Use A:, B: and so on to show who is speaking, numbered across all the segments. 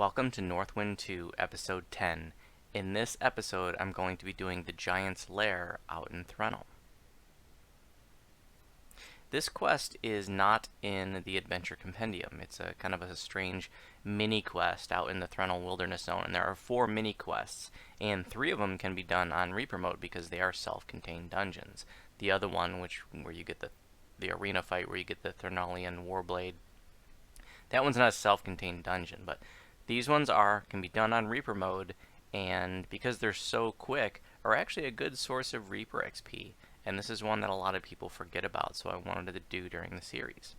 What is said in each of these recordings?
A: Welcome to Northwynd 2, Episode 10. In this episode, I'm going to be doing the Giants Lair out in Threnal. This quest is not in the Adventure Compendium. It's a kind of a strange mini-quest out in the Threnal Wilderness Zone, and there are 4 mini-quests, and 3 of them can be done on Reaper mode because they are self-contained dungeons. The other one, where you get the arena fight, where you get the Threnalian Warblade, that one's not a self-contained dungeon, but these ones can be done on Reaper mode, and because they're so quick, are actually a good source of Reaper XP. And this is one that a lot of people forget about, so I wanted to do during the series.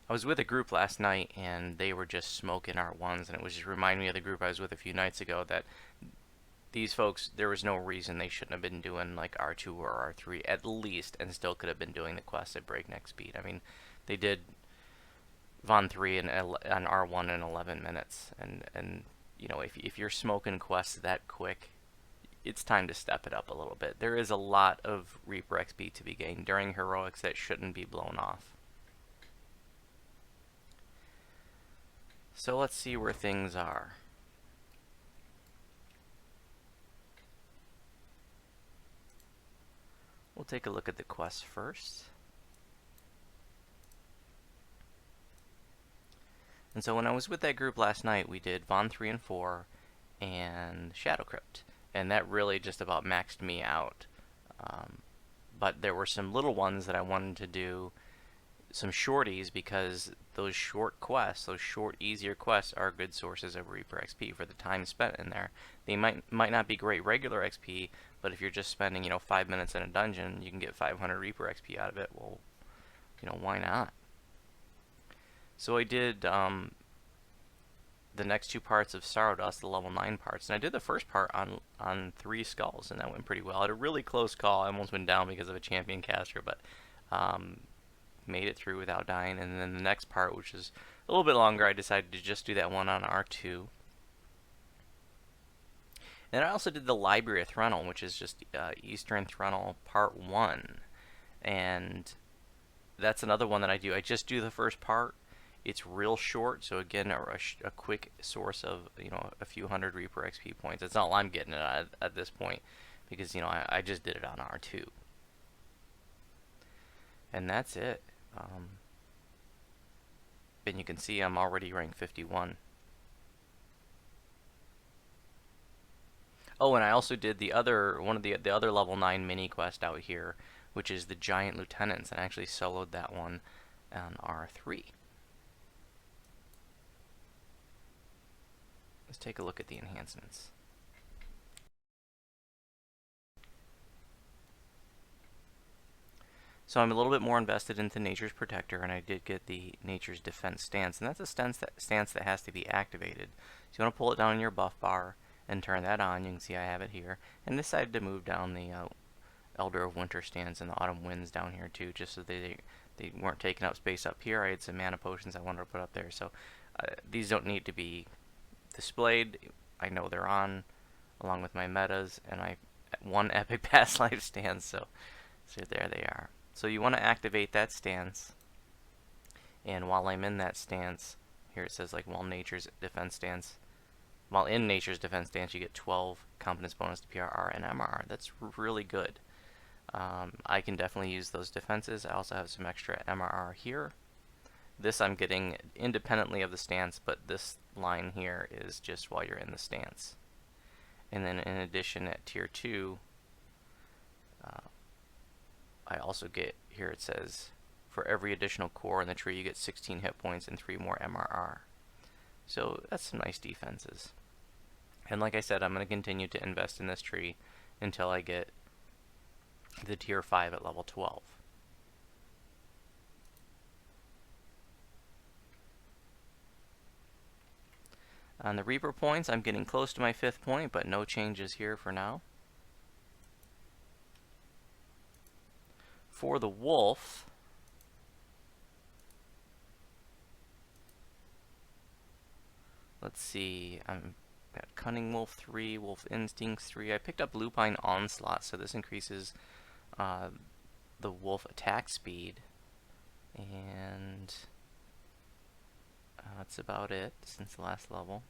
A: I was with a group last night, and they were just smoking R1s, and it was just reminding me of the group I was with a few nights ago that these folks, there was no reason they shouldn't have been doing like R2 or R3 at least, and still could have been doing the quests at breakneck speed. I mean, they did Von 3 and on R1 in 11 minutes, and you know, if you're smoking quests that quick, it's time to step it up a little bit. There is a lot of Reaper XP to be gained during heroics that shouldn't be blown off. So let's see where things are. We'll take a look at the quests first. And so when I was with that group last night, we did Von 3 and 4 and Shadow Crypt. And that really just about maxed me out. But there were some little ones that I wanted to do, some shorties, because those short quests, those short, easier quests, are good sources of Reaper XP for the time spent in there. They might not be great regular XP, but if you're just spending, 5 minutes in a dungeon, you can get 500 Reaper XP out of it. Well, why not? So I did the next 2 parts of Sorrow Dust, the level 9 parts, and I did the first part on 3 skulls, and that went pretty well. I had a really close call. I almost went down because of a champion caster, but made it through without dying. And then the next part, which is a little bit longer, I decided to just do that one on R2. And I also did the Library of Threnal, which is just Eastern Threnal Part 1. And that's another one that I do. I just do the first part. It's real short, so again, a quick source of, a few hundred Reaper XP points. That's all I'm getting at this point, because, I just did it on R2. And that's it. And you can see I'm already ranked 51. Oh, and I also did one of the other level 9 mini quest out here, which is the Giant Lieutenants, and I actually soloed that one on R3. Let's take a look at the enhancements. So I'm a little bit more invested into Nature's Protector, and I did get the Nature's Defense stance, and that's a stance that has to be activated. So you want to pull it down in your buff bar and turn that on. You can see I have it here, and decided to move down the Elder of Winter stance and the Autumn Winds down here too, just so they weren't taking up space up here. I had some mana potions I wanted to put up there, so these don't need to be displayed. I know they're on, along with my metas and my 1 epic past life stance, so there they are. So you want to activate that stance, and while I'm in that stance, here it says while in Nature's Defense stance, you get 12 competence bonus to PRR and MRR. That's really good. I can definitely use those defenses. I also have some extra MRR here. This I'm getting independently of the stance, but this line here is just while you're in the stance. And then in addition, at tier 2, I also get, here it says, for every additional core in the tree you get 16 hit points and 3 more MRR. So that's some nice defenses. And like I said, I'm going to continue to invest in this tree until I get the tier 5 at level 12. On the Reaper points, I'm getting close to my 5th point, but no changes here for now. For the Wolf, let's see, I'm got Cunning Wolf 3, Wolf Instincts 3. I picked up Lupine Onslaught, so this increases the Wolf attack speed. And That's about it since the last level.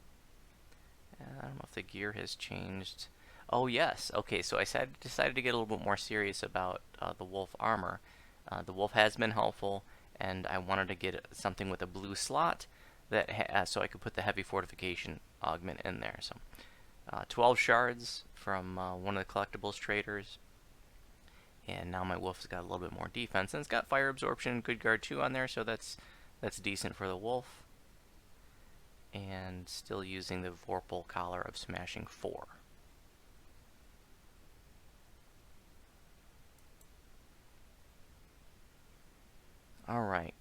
A: I don't know if the gear has changed. Oh yes, okay, so I decided to get a little bit more serious about the wolf armor. The wolf has been helpful, and I wanted to get something with a blue slot that so I could put the heavy fortification augment in there. So 12 shards from one of the collectibles traders, and now my wolf's got a little bit more defense, and it's got fire absorption and good guard 2 on there, so that's decent for the wolf. And still using the Vorpal collar of smashing 4. Alright,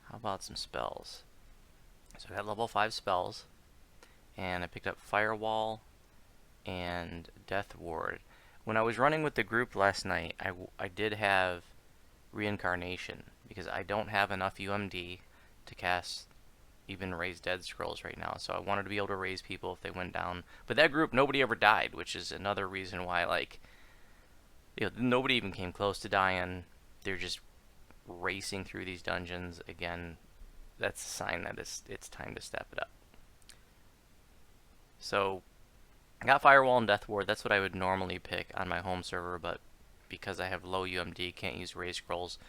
A: how about some spells? So I got level 5 spells, and I picked up Firewall and Death Ward. When I was running with the group last night, I did have Reincarnation, because I don't have enough UMD to cast even raise dead scrolls right now, so I wanted to be able to raise people if they went down. But that group, nobody ever died, which is another reason why, like, nobody even came close to dying. They're just racing through these dungeons. Again, that's a sign that it's time to step it up. So I got Firewall and Death Ward. That's what I would normally pick on my home server, but because I have low UMD, can't use raise scrolls.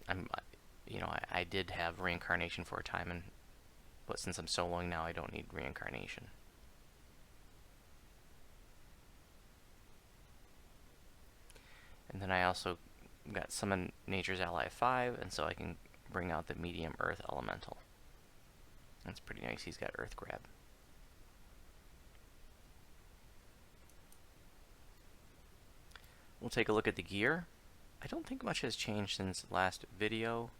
A: I did have Reincarnation for a time, but since I'm soloing now, I don't need Reincarnation. And then I also got Summon Nature's Ally 5, and so I can bring out the Medium Earth Elemental. That's pretty nice. He's got Earth Grab. We'll take a look at the gear. I don't think much has changed since last video.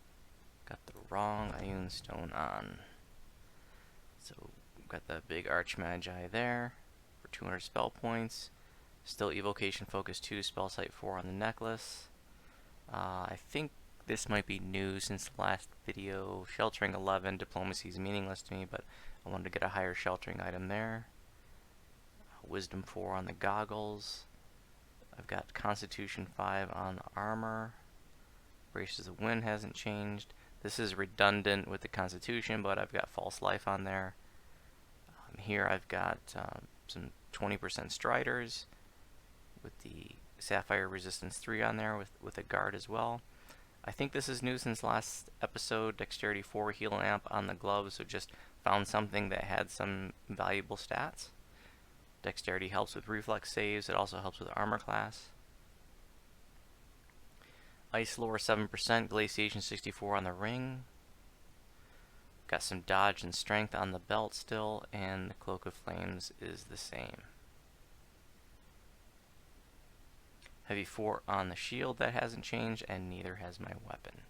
A: Got the wrong Ioun Stone on. So we've got the big Archmagi there for 200 spell points. Still Evocation Focus 2, Spell Sight 4 on the necklace. I think this might be new since the last video. Sheltering 11, Diplomacy is meaningless to me, but I wanted to get a higher sheltering item there. Wisdom 4 on the goggles. I've got Constitution 5 on the armor. Braces of Wind hasn't changed. This is redundant with the Constitution, but I've got False Life on there. Here I've got some 20% Striders with the Sapphire Resistance 3 on there with a guard as well. I think this is new since last episode. Dexterity 4 heal amp on the gloves, so just found something that had some valuable stats. Dexterity helps with reflex saves. It also helps with armor class. Ice Lore 7%, Glaciation 64 on the ring. Got some dodge and strength on the belt still, and the Cloak of Flames is the same. Heavy 4 on the shield, that hasn't changed, and neither has my weapon.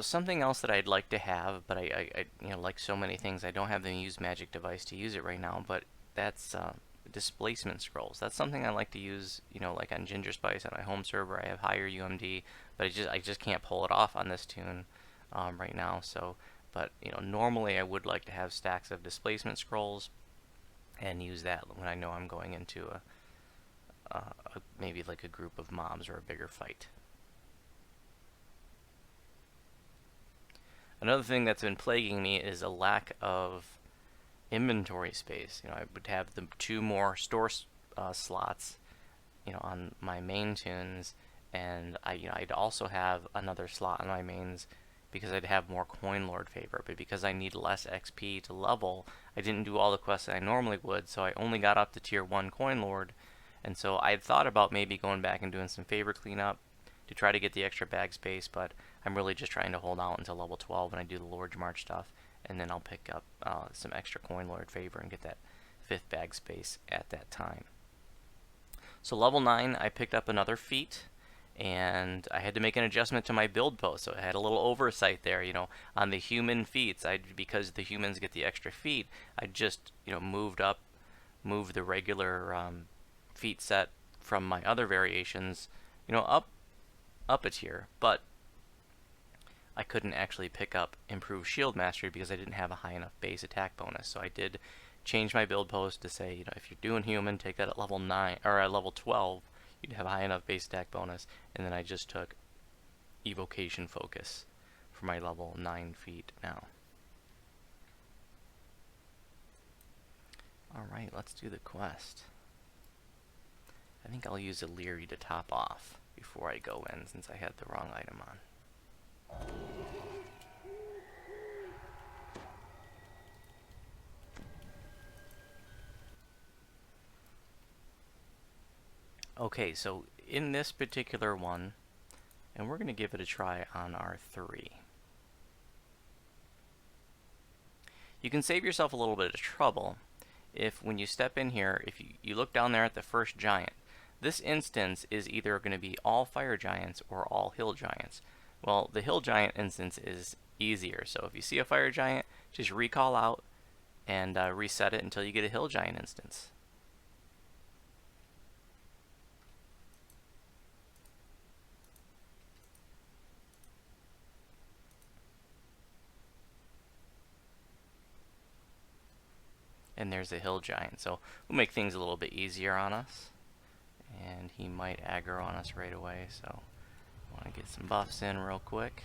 A: Something else that I'd like to have, but I like so many things, I don't have the Muse Magic device to use it right now, but that's displacement scrolls. That's something I like to use, like on Gingerspyce on my home server. I have higher UMD, but I just can't pull it off on this tune right now. So, but normally I would like to have stacks of displacement scrolls and use that when I know I'm going into maybe like a group of mobs or a bigger fight. Another thing that's been plaguing me is a lack of inventory space. I would have the 2 more store slots, on my main tunes, and I'd also have another slot on my mains because I'd have more Coin Lord favor. But because I need less XP to level, I didn't do all the quests that I normally would, so I only got up to tier 1 Coin Lord, and so I had thought about maybe going back and doing some favor cleanup to try to get the extra bag space, but I'm really just trying to hold out until level 12 when I do the Lord's March stuff, and then I'll pick up some extra Coin Lord favor and get that 5th bag space at that time. So level 9, I picked up another feat, and I had to make an adjustment to my build post, so I had a little oversight there, on the human feats. Because the humans get the extra feat, I just, moved the regular feat set from my other variations, up a tier, but I couldn't actually pick up Improved Shield Mastery because I didn't have a high enough base attack bonus. So I did change my build post to say, if you're doing human, take that at level 9 or at level 12. you'd have high enough base attack bonus, and then I just took evocation focus for my level 9 feat now. Alright, let's do the quest. I think I'll use a Leary to top off before I go in, since I had the wrong item on. Okay, so in this particular one, and we're going to give it a try on our 3. You can save yourself a little bit of trouble if when you step in here, if you look down there at the first giant, this instance is either going to be all fire giants or all hill giants. Well, the hill giant instance is easier, so if you see a fire giant, just recall out and reset it until you get a hill giant instance. And there's a hill giant, so we'll make things a little bit easier on us. And he might aggro on us right away, so I want to get some buffs in real quick.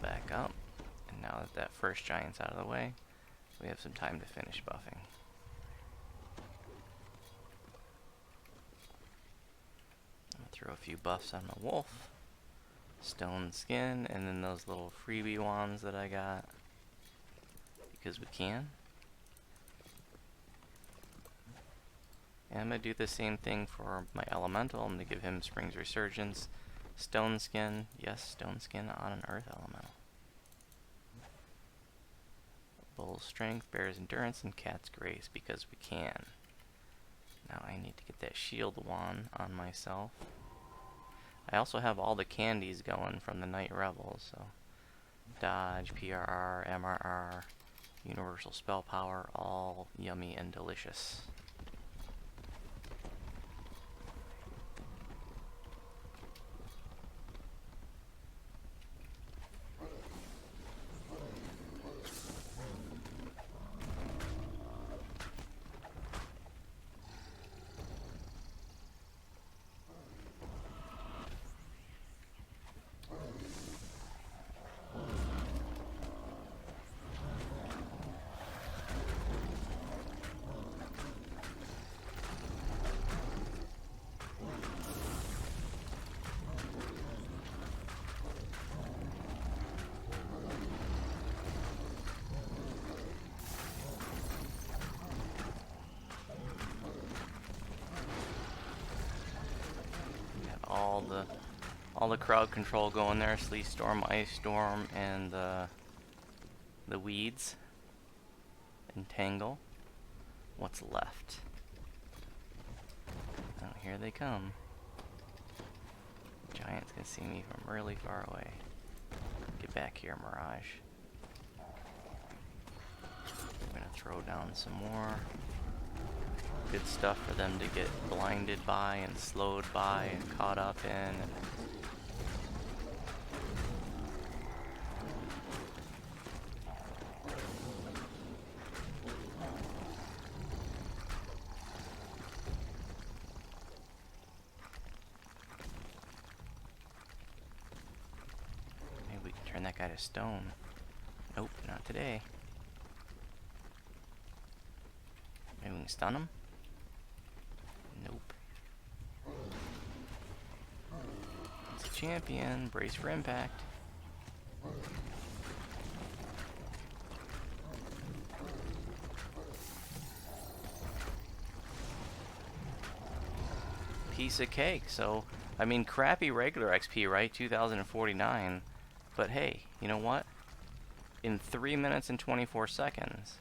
A: Back up, and now that that first giant's out of the way, we have some time to finish buffing. I'm gonna throw a few buffs on the wolf, stone skin, and then those little freebie wands that I got because we can. And I'm gonna do the same thing for my elemental. I'm gonna give him Spring's Resurgence, stone skin, yes, stone skin on an earth elemental. Bull's Strength, Bear's Endurance, and Cat's Grace because we can. Now I need to get that shield wand on myself. I also have all the candies going from the Night Rebels, so dodge, PRR, MRR, universal spell power, all yummy and delicious. All the crowd control going there, Sleet Storm, Ice Storm, and the weeds. Entangle. What's left? Oh, here they come. Giants can see me from really far away. Get back here, Mirage. I'm gonna throw down some more good stuff for them to get blinded by and slowed by and caught up in. And maybe we can turn that guy to stone. Nope, not today. Maybe we can stun him? Nope. It's a champion. Brace for impact. Piece of cake. So, I mean, crappy regular XP, right? 2049. But hey, you know what? In 3 minutes and 24 seconds,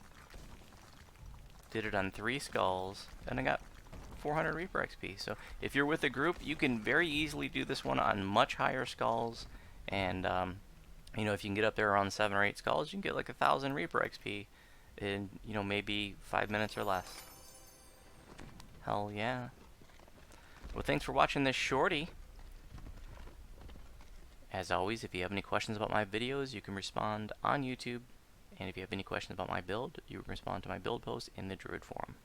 A: did it on 3 skulls, and I got 400 Reaper XP. So if you're with a group, you can very easily do this one on much higher skulls, and you know, if you can get up there around 7 or 8 skulls, you can get like 1,000 Reaper XP in, you know, maybe 5 minutes or less. Hell yeah. Well, thanks for watching this shorty. As always, if you have any questions about my videos, you can respond on YouTube. And if you have any questions about my build, you can respond to my build post in the Druid forum.